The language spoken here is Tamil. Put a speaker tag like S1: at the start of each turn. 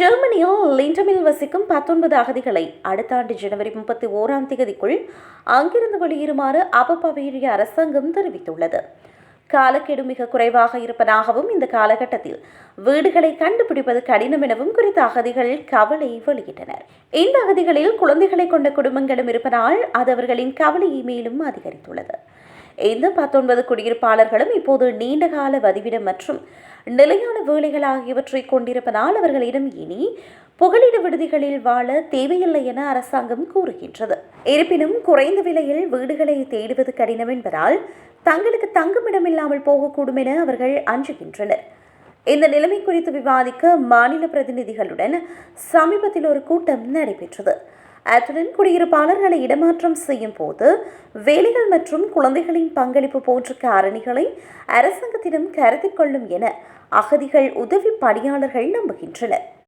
S1: ஜெர்மனியில் லிண்டமில் வசிக்கும் 19 அகதிகளை அடுத்த ஆண்டு ஜனவரி 31ஆம் தேதிக்குள் அங்கிருந்து வெளியேறுமாறு பவேரிய அரசாங்கம் தெரிவித்துள்ளது. காலக்கெடு மிக குறைவாக இருப்பதாகவும் இந்த காலகட்டத்தில் வீடுகளை கண்டுபிடிப்பது கடினம் எனவும் குறித்த அகதிகள் கவலை வெளியிட்டனர். இந்த அகதிகளில் குழந்தைகளை கொண்ட குடும்பங்களும் இருப்பதால் அது அவர்களின் கவலையை மேலும் அதிகரித்துள்ளது. இந்த 19 குடியிருப்பாளர்களும் இப்போது நீண்டகால வதிவிடம் மற்றும் நிலையான வேலைகள் ஆகியவற்றை கொண்டிருப்பதால் அவர்களிடம் இனி புகலிட விடுதிகளில் வாழ தேவையில்லை என அரசாங்கம் கூறுகின்றது. இருப்பினும் குறைந்த விலையில் வீடுகளை தேடுவது கடினம் என்பதால் தங்களுக்கு தங்குமிடமில்லாமல் போகக்கூடும் என அவர்கள் அஞ்சுகின்றனர். இந்த நிலைமை குறித்து விவாதிக்க மாநில பிரதிநிதிகளுடன் சமீபத்தில் ஒரு கூட்டம் நடைபெற்றது. அத்துடன் குடியிருப்பாளர்களை இடமாற்றம் செய்யும் போது வேலைகள் மற்றும் குழந்தைகளின் பங்களிப்பு போன்ற காரணிகளை அரசாங்கத்திடம் கருத்தில் கொள்ளும் என அகதிகள் உதவி பணியாளர்கள் நம்புகின்றனர்.